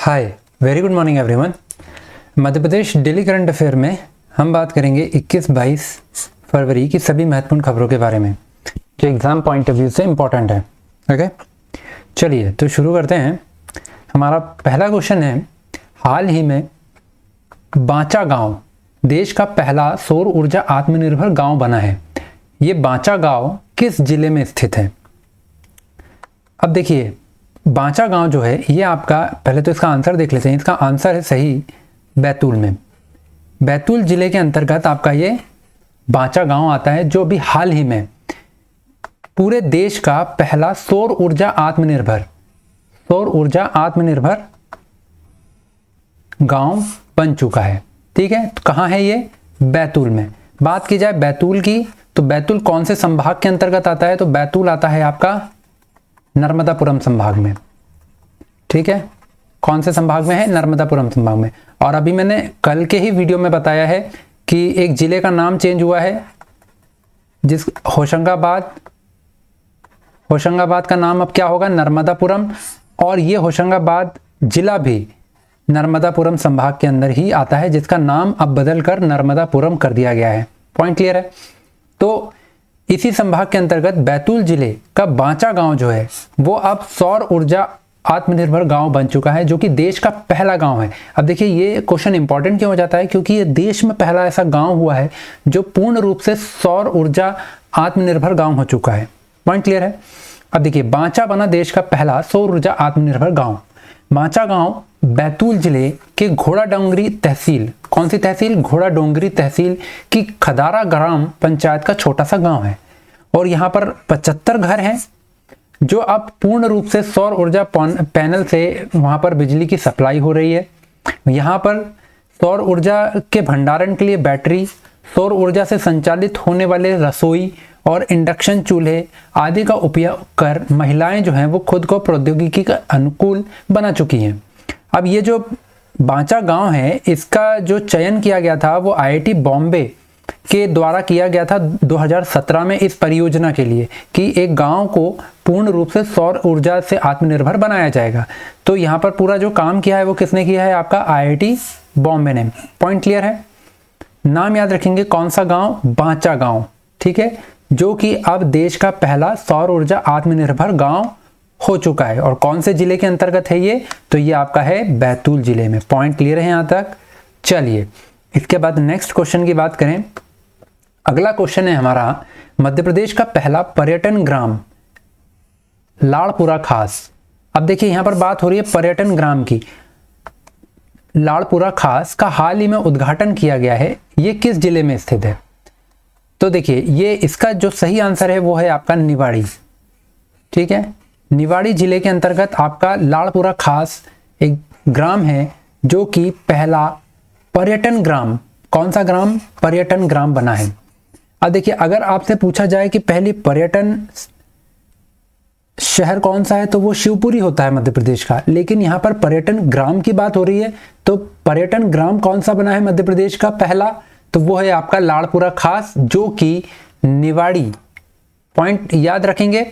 हाय, very good morning everyone. Madhya Pradesh daily current affair में हम बात करेंगे 21-22 फरवरी की सभी महत्वपूर्ण खबरों के बारे में जो एग्ज़ाम पॉइंट ऑफ व्यू से इम्पोर्टेंट है। ओके, चलिए तो शुरू करते हैं। हमारा पहला क्वेश्चन है, हाल ही में बांचा गांव देश का पहला सौर ऊर्जा आत्मनिर्भर गांव बना है। ये बांचा गांव किस जिले में स्थित है? अब देखिए, बांचा गांव जो है ये आपका, पहले तो इसका आंसर देख लेते हैं। इसका आंसर है सही बैतूल में। बैतूल जिले के अंतर्गत आपका ये बांचा गांव आता है, जो अभी हाल ही में पूरे देश का पहला सौर ऊर्जा आत्मनिर्भर गांव बन चुका है। ठीक है, तो कहाँ है ये? बैतूल में। बात की जाए बैतूल की, तो बैतूल कौन से संभाग के अंतर्गत आता है? तो बैतूल आता है आपका नर्मदापुरम संभाग में। ठीक है, कौन से संभाग में है? नर्मदापुरम संभाग में। और अभी मैंने कल के ही वीडियो में बताया है कि एक जिले का नाम चेंज हुआ है, जिस होशंगाबाद का नाम अब क्या होगा? नर्मदापुरम। और ये होशंगाबाद जिला भी नर्मदापुरम संभाग के अंदर ही आता है, जिसका नाम अब बदलकर नर्मदापुरम कर दिया गया है। पॉइंट क्लियर है? तो इसी संभाग के अंतर्गत बैतूल जिले का बांचा गांव जो है वो अब सौर ऊर्जा आत्मनिर्भर गांव बन चुका है, जो कि देश का पहला गांव है। अब देखिए, ये क्वेश्चन इंपॉर्टेंट क्यों हो जाता है? क्योंकि ये देश में पहला ऐसा गांव हुआ है जो पूर्ण रूप से सौर ऊर्जा आत्मनिर्भर गांव हो चुका है। पॉइंट क्लियर है? अब देखिए, बांचा बना देश का पहला सौर ऊर्जा आत्मनिर्भर गांव। बांचा गांव बैतूल जिले के घोड़ाडोंगरी तहसील, कौन सी तहसील? घोड़ाडोंगरी तहसील की खदारा ग्राम पंचायत का छोटा सा गांव है। और यहाँ पर 75 घर हैं जो अब पूर्ण रूप से सौर ऊर्जा पैनल से वहाँ पर बिजली की सप्लाई हो रही है। यहाँ पर सौर ऊर्जा के भंडारण के लिए बैटरी, सौर ऊर्जा से संचालित होने वाले रसोई और इंडक्शन चूल्हे आदि का उपयोग कर महिलाएं जो हैं वो खुद को प्रौद्योगिकी का अनुकूल बना चुकी हैं। अब ये जो बांचा गांव है, इसका जो चयन किया गया था वो IIT बॉम्बे के द्वारा किया गया था 2017 में, इस परियोजना के लिए कि एक गांव को पूर्ण रूप से सौर ऊर्जा से आत्मनिर्भर बनाया जाएगा। तो यहाँ पर पूरा जो काम किया है वो किसने किया है? आपका IIT बॉम्बे ने। पॉइंट क्लियर है? नाम याद रखेंगे, कौन सा गांव? बांचा गांव। ठीक है, जो कि अब देश का पहला सौर ऊर्जा आत्मनिर्भर गांव हो चुका है। और कौन से जिले के अंतर्गत है ये? तो ये आपका है बैतूल जिले में। पॉइंट क्लियर है यहाँ तक? चलिए, इसके बाद नेक्स्ट क्वेश्चन की बात करें। अगला क्वेश्चन है हमारा, मध्य प्रदेश का पहला पर्यटन ग्राम लाड़पुरा खास। अब देखिए, यहाँ पर बात हो रही है पर्यटन ग्राम की। लाड़पुरा खास का हाल ही में उद्घाटन किया गया है। ये किस जिले में स्थित है? तो देखिए, ये इसका जो सही आंसर है वो है आपका निवाड़ी। ठीक है, निवाड़ी जिले के अंतर्गत आपका लाड़पुरा खास एक ग्राम है, जो कि पहला पर्यटन ग्राम, कौन सा ग्राम? पर्यटन ग्राम बना है। अब देखिए, अगर आपसे पूछा जाए कि पहली पर्यटन शहर कौन सा है, तो वो शिवपुरी होता है मध्य प्रदेश का। लेकिन यहाँ पर पर्यटन ग्राम की बात हो रही है, तो पर्यटन ग्राम कौन सा बना है मध्य प्रदेश का पहला? तो वो है आपका लाड़पुरा खास, जो कि निवाड़ी। पॉइंट याद रखेंगे,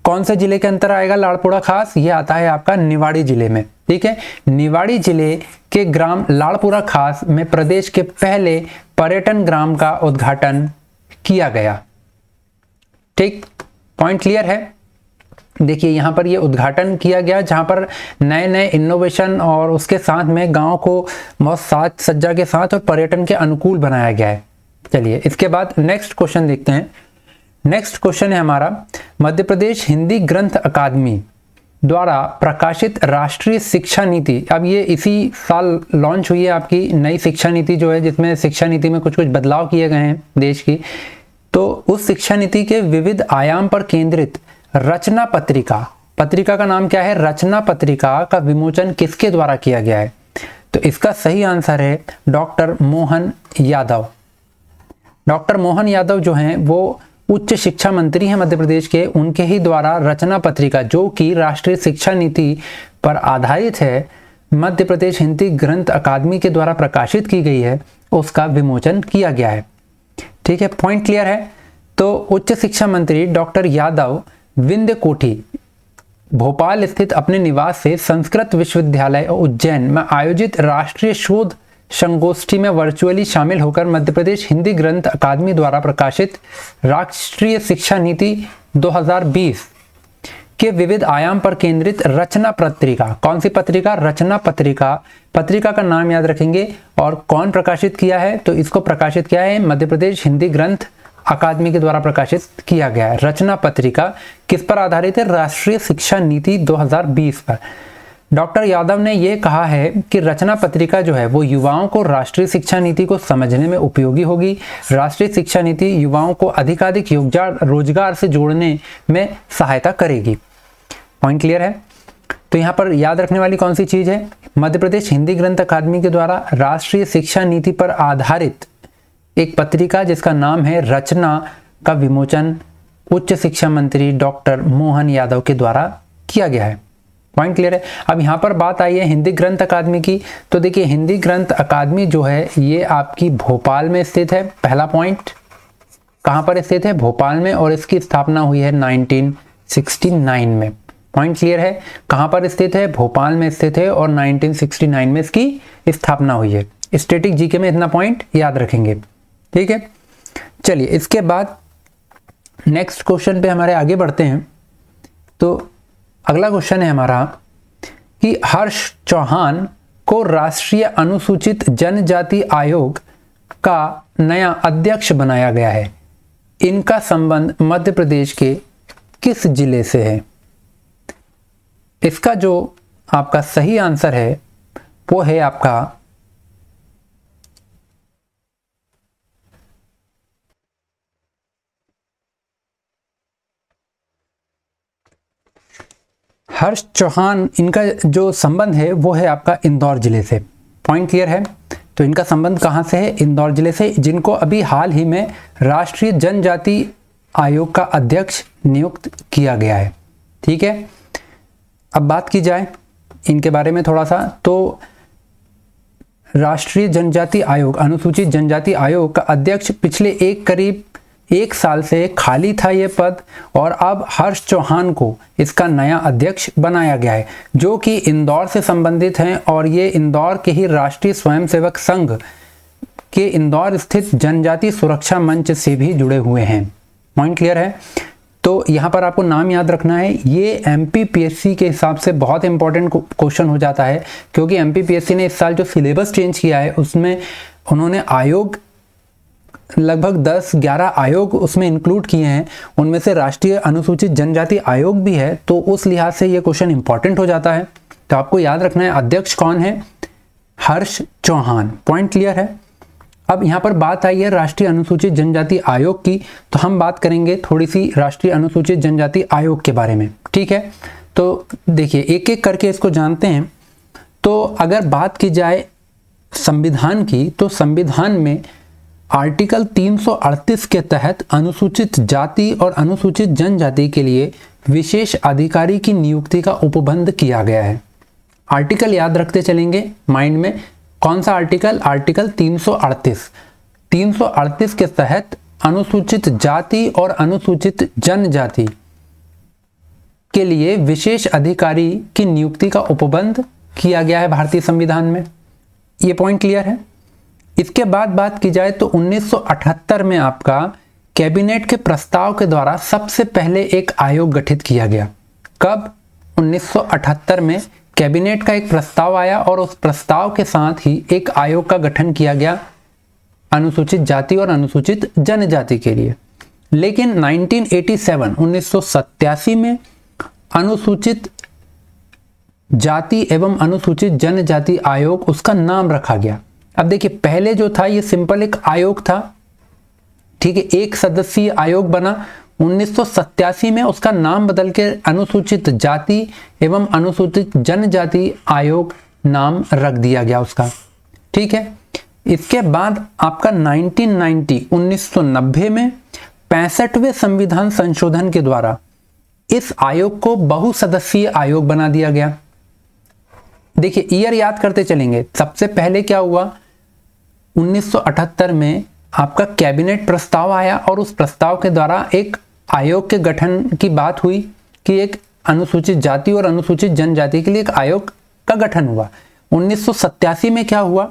कौन से जिले के अंतर आएगा लाड़पुरा खास? ये आता है आपका निवाड़ी जिले में। ठीक है, निवाड़ी जिले के ग्राम लाड़पुरा खास में प्रदेश के पहले पर्यटन ग्राम का उद्घाटन किया गया। ठीक, पॉइंट क्लियर है? देखिए, यहाँ पर ये उद्घाटन किया गया जहाँ पर नए नए इनोवेशन और उसके साथ में गांव को बहुत साज सज्जा के साथ और पर्यटन के अनुकूल बनाया गया है। चलिए, इसके बाद नेक्स्ट क्वेश्चन देखते हैं। नेक्स्ट क्वेश्चन है हमारा, मध्य प्रदेश हिंदी ग्रंथ अकादमी द्वारा प्रकाशित राष्ट्रीय शिक्षा नीति। अब ये इसी साल लॉन्च हुई है आपकी नई शिक्षा नीति जो है, जिसमें शिक्षा नीति में कुछ बदलाव किए गए हैं देश की। तो उस शिक्षा नीति के विविध आयाम पर केंद्रित रचना पत्रिका का नाम क्या है? रचना पत्रिका का विमोचन किसके द्वारा किया गया है? तो इसका सही आंसर है डॉक्टर मोहन यादव। डॉक्टर मोहन यादव जो हैं वो उच्च शिक्षा मंत्री हैं मध्य प्रदेश के, उनके ही द्वारा रचना पत्रिका, जो कि राष्ट्रीय शिक्षा नीति पर आधारित है, मध्य प्रदेश हिंदी ग्रंथ अकादमी के द्वारा प्रकाशित की गई है, उसका विमोचन किया गया है। ठीक है, पॉइंट क्लियर है? तो उच्च शिक्षा मंत्री डॉक्टर यादव विंध्य कोठी भोपाल स्थित अपने निवास से संस्कृत विश्वविद्यालय उज्जैन में आयोजित राष्ट्रीय शोध संगोष्ठी में वर्चुअली शामिल होकर मध्य प्रदेश हिंदी ग्रंथ अकादमी द्वारा प्रकाशित राष्ट्रीय शिक्षा नीति 2020 के विविध आयाम पर केंद्रित रचना पत्रिका, कौन सी पत्रिका? रचना पत्रिका। पत्रिका का नाम याद रखेंगे और कौन प्रकाशित किया है, तो इसको प्रकाशित किया है मध्य प्रदेश हिंदी ग्रंथ अकादमी के द्वारा प्रकाशित किया गया है। रचना पत्रिका किस पर आधारित है? राष्ट्रीय शिक्षा नीति 2020 पर। डॉक्टर यादव ने यह कहा है कि रचना पत्रिका जो है वो युवाओं को राष्ट्रीय शिक्षा नीति को समझने में उपयोगी होगी। राष्ट्रीय शिक्षा नीति युवाओं को अधिकाधिक रोजगार से जोड़ने में सहायता करेगी। पॉइंट क्लियर है? तो यहाँ पर याद रखने वाली कौन सी चीज है? मध्य प्रदेश हिंदी ग्रंथ अकादमी के द्वारा राष्ट्रीय शिक्षा नीति पर आधारित एक पत्रिका जिसका नाम है रचना का विमोचन उच्च शिक्षा मंत्री डॉक्टर मोहन यादव के द्वारा किया गया है। पॉइंट क्लियर है? अब यहाँ पर बात आई है हिंदी ग्रंथ अकादमी की। तो देखिए हिंदी ग्रंथ अकादमी जो है ये आपकी भोपाल में स्थित है। पहला पॉइंट कहाँ पर स्थित है? भोपाल में, और इसकी स्थापना हुई है 1969 में। पॉइंट क्लियर है? कहाँ पर स्थित है? भोपाल में स्थित है और 1969 में इसकी स्थापना हुई है। स्टैटिक जीके में इतना पॉइंट याद रखेंगे, ठीक है। चलिए इसके बाद नेक्स्ट क्वेश्चन पे हमारे आगे बढ़ते हैं। तो अगला क्वेश्चन है हमारा कि हर्ष चौहान को राष्ट्रीय अनुसूचित जनजाति आयोग का नया अध्यक्ष बनाया गया है। इनका संबंध मध्य प्रदेश के किस जिले से है? इसका जो आपका सही आंसर है वो है आपका हर्ष चौहान। इनका जो संबंध है वो है आपका इंदौर जिले से। पॉइंट क्लियर है? तो इनका संबंध कहाँ से है? इंदौर जिले से, जिनको अभी हाल ही में राष्ट्रीय जनजाति आयोग का अध्यक्ष नियुक्त किया गया है। ठीक है, अब बात की जाए इनके बारे में थोड़ा सा। तो राष्ट्रीय जनजाति आयोग, अनुसूचित जनजाति आयोग का अध्यक्ष पिछले करीब एक साल से खाली था ये पद, और अब हर्ष चौहान को इसका नया अध्यक्ष बनाया गया है, जो कि इंदौर से संबंधित हैं, और ये इंदौर के ही राष्ट्रीय स्वयंसेवक संघ के इंदौर स्थित जनजाति सुरक्षा मंच से भी जुड़े हुए हैं। पॉइंट क्लियर है? तो यहाँ पर आपको नाम याद रखना है। ये MPPSC के हिसाब से बहुत इंपॉर्टेंट क्वेश्चन हो जाता है, क्योंकि MPPSC ने इस साल जो सिलेबस चेंज किया है उसमें उन्होंने आयोग लगभग 10-11 आयोग उसमें इंक्लूड किए हैं, उनमें से राष्ट्रीय अनुसूचित जनजाति आयोग भी है। तो उस लिहाज से ये क्वेश्चन इंपॉर्टेंट हो जाता है। तो आपको याद रखना है अध्यक्ष कौन है? हर्ष चौहान। पॉइंट क्लियर है? अब यहाँ पर बात आई है राष्ट्रीय अनुसूचित जनजाति आयोग की, तो हम बात करेंगे थोड़ी सी राष्ट्रीय अनुसूचित जनजाति आयोग के बारे में। ठीक है, तो देखिए एक एक करके इसको जानते हैं। तो अगर बात की जाए संविधान की, तो संविधान में आर्टिकल 338 के तहत अनुसूचित जाति और अनुसूचित जनजाति के लिए विशेष अधिकारी की नियुक्ति का उपबंध किया गया है। आर्टिकल याद रखते चलेंगे माइंड में। कौन सा आर्टिकल? आर्टिकल 338। 338 के तहत अनुसूचित जाति और अनुसूचित जनजाति के लिए विशेष अधिकारी की नियुक्ति का उपबंध किया गया है भारतीय संविधान में। ये पॉइंट क्लियर है? इसके बाद बात की जाए तो 1978 में आपका कैबिनेट के प्रस्ताव के द्वारा सबसे पहले एक आयोग गठित किया गया। कब? 1978 में कैबिनेट का एक प्रस्ताव आया और उस प्रस्ताव के साथ ही एक आयोग का गठन किया गया अनुसूचित जाति और अनुसूचित जनजाति के लिए। लेकिन 1987 में अनुसूचित जाति एवं अनुसूचित जनजाति आयोग, उसका नाम रखा गया। अब देखिए पहले जो था ये सिंपल एक आयोग था, ठीक है, एक सदस्यीय आयोग बना। 1987 में उसका नाम बदल के अनुसूचित जाति एवं अनुसूचित जनजाति आयोग नाम रख दिया गया उसका। ठीक है, इसके बाद आपका 1990 में 65वें संविधान संशोधन के द्वारा इस आयोग को बहुसदस्यीय आयोग बना दिया गया। देखिए ईयर याद करते चलेंगे। सबसे पहले क्या हुआ? 1978 में आपका कैबिनेट प्रस्ताव आया और उस प्रस्ताव के द्वारा एक आयोग के गठन की बात हुई कि एक अनुसूचित जाति और अनुसूचित जनजाति के लिए एक आयोग का गठन हुआ। 1987 में क्या हुआ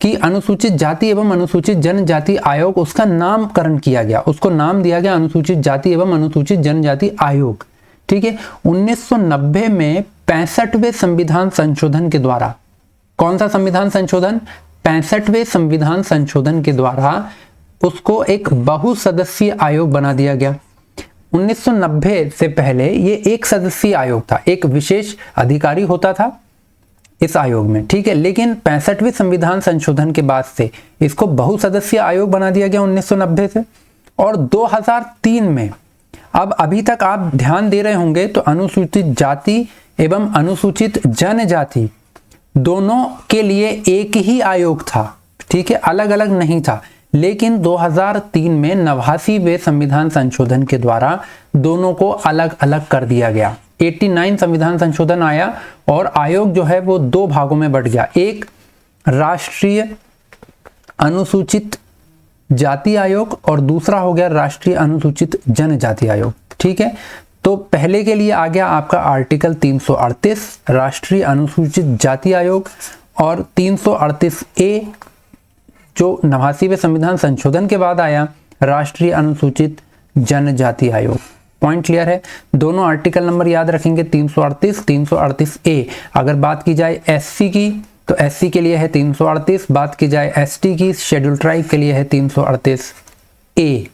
कि अनुसूचित जाति एवं अनुसूचित जनजाति आयोग, उसका नामकरण किया गया, उसको नाम दिया गया अनुसूचित जाति एवं अनुसूचित जनजाति आयोग। ठीक है। 1990 में 65वें संविधान संशोधन के द्वारा, कौन सा संविधान संशोधन? 65वें संविधान संशोधन के द्वारा उसको एक बहुसदस्यीय आयोग बना दिया गया। 1990 से पहले ये एक सदस्यीय आयोग था, एक विशेष अधिकारी होता था इस आयोग में। ठीक है। लेकिन 65वें संविधान संशोधन के बाद से इसको बहुसदस्यीय आयोग बना दिया गया 1990 से। और 2003 में, अब अभी तक आप ध्यान दे रहे होंगे तो अनुसूचित जाति एवं अनुसूचित जनजाति दोनों के लिए एक ही आयोग था। ठीक है, अलग अलग नहीं था। लेकिन 2003 में 89वें संविधान संशोधन के द्वारा दोनों को अलग अलग कर दिया गया। 89 संविधान संशोधन आया और आयोग जो है वो दो भागों में बंट गया, एक राष्ट्रीय अनुसूचित जाति आयोग और दूसरा हो गया राष्ट्रीय अनुसूचित जनजाति आयोग। ठीक है, तो पहले के लिए आ गया आपका आर्टिकल 338 राष्ट्रीय अनुसूचित जाति आयोग और 338 ए जो 89वें संविधान संशोधन के बाद आया राष्ट्रीय अनुसूचित जनजाति आयोग। पॉइंट क्लियर है? दोनों आर्टिकल नंबर याद रखेंगे, 338 338 ए। अगर बात की जाए एससी की तो एससी के लिए है 338, बात की जाए एसटी की शेड्यूल ट्राइब के लिए है 338 ए।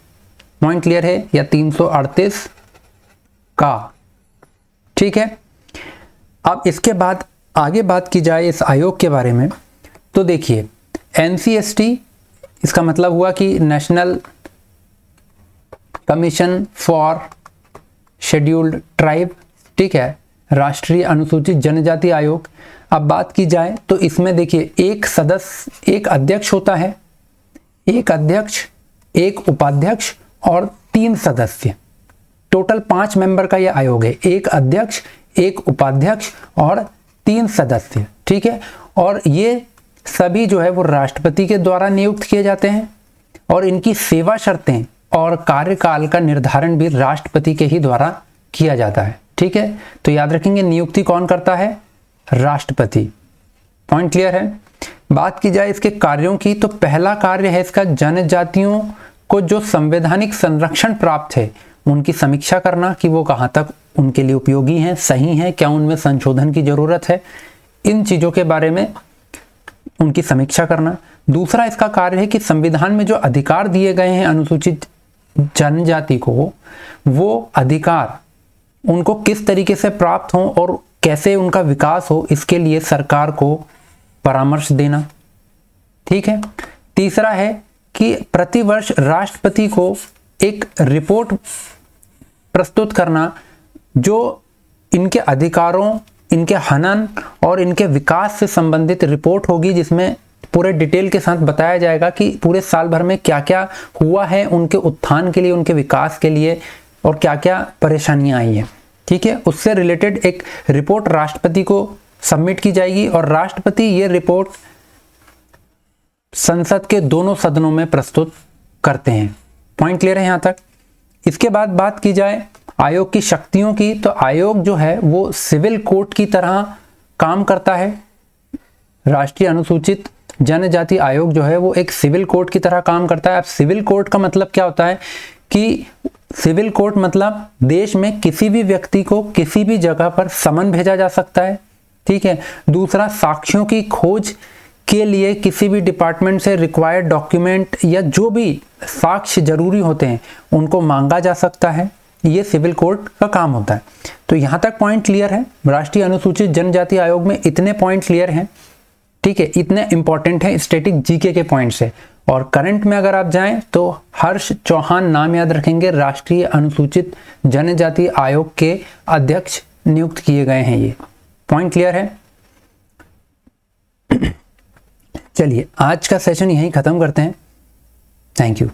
पॉइंट क्लियर है? या 338 का। ठीक है, अब इसके बाद आगे बात की जाए इस आयोग के बारे में तो देखिए NCST, इसका मतलब हुआ कि national commission for scheduled tribe. ठीक है, राष्ट्रीय अनुसूचित जनजाति आयोग। अब बात की जाए तो इसमें देखिए एक सदस्य, एक अध्यक्ष होता है, एक अध्यक्ष, एक उपाध्यक्ष और 3 सदस्य। टोटल 5 मेंबर का यह आयोग है, एक अध्यक्ष, एक उपाध्यक्ष और 3 सदस्य। ठीक है, और ये सभी जो है वो राष्ट्रपति के द्वारा नियुक्त किए जाते हैं और इनकी सेवा शर्तें और कार्यकाल का निर्धारण भी राष्ट्रपति के ही द्वारा किया जाता है। ठीक है, तो याद रखेंगे नियुक्ति कौन करता है? राष्ट्रपति। पॉइंट क्लियर है? बात की जाए इसके कार्यों की तो पहला कार्य है इसका जनजातियों को जो संवैधानिक संरक्षण प्राप्त है उनकी समीक्षा करना कि वो कहाँ तक उनके लिए उपयोगी हैं, सही हैं, क्या उनमें संशोधन की जरूरत है, इन चीजों के बारे में उनकी समीक्षा करना। दूसरा इसका कार्य है कि संविधान में जो अधिकार दिए गए हैं अनुसूचित जनजाति को, वो अधिकार उनको किस तरीके से प्राप्त हो और कैसे उनका विकास हो, इसके लिए सरकार को परामर्श देना। ठीक है, तीसरा है कि प्रतिवर्ष राष्ट्रपति को एक रिपोर्ट प्रस्तुत करना जो इनके अधिकारों, इनके हनन और इनके विकास से संबंधित रिपोर्ट होगी, जिसमें पूरे डिटेल के साथ बताया जाएगा कि पूरे साल भर में क्या क्या हुआ है उनके उत्थान के लिए, उनके विकास के लिए और क्या क्या परेशानियां आई हैं। ठीक है, उससे रिलेटेड एक रिपोर्ट राष्ट्रपति को सबमिट की जाएगी और राष्ट्रपति ये रिपोर्ट संसद के दोनों सदनों में प्रस्तुत करते हैं। पॉइंट क्लियर है यहाँ तक? इसके बाद बात की जाए आयोग की शक्तियों की तो आयोग जो है वो सिविल कोर्ट की तरह काम करता है। राष्ट्रीय अनुसूचित जनजाति आयोग जो है वो एक सिविल कोर्ट की तरह काम करता है। अब सिविल कोर्ट का मतलब क्या होता है कि सिविल कोर्ट मतलब देश में किसी भी व्यक्ति को किसी भी जगह पर समन भेजा जा सकता है। ठीक है, दूसरा साक्ष्यों की खोज के लिए किसी भी डिपार्टमेंट से रिक्वायर्ड डॉक्यूमेंट या जो भी साक्ष्य जरूरी होते हैं उनको मांगा जा सकता है। ये सिविल कोर्ट का काम होता है। तो यहाँ तक पॉइंट क्लियर है? राष्ट्रीय अनुसूचित जनजाति आयोग में इतने पॉइंट क्लियर हैं। ठीक है, इतने इंपॉर्टेंट है स्टैटिक जीके के पॉइंट से। और करंट में अगर आप जाएं तो हर्ष चौहान नाम याद रखेंगे, राष्ट्रीय अनुसूचित जनजाति आयोग के अध्यक्ष नियुक्त किए गए हैं। ये पॉइंट क्लियर है? चलिए आज का सेशन यहीं खत्म करते हैं। Thank you.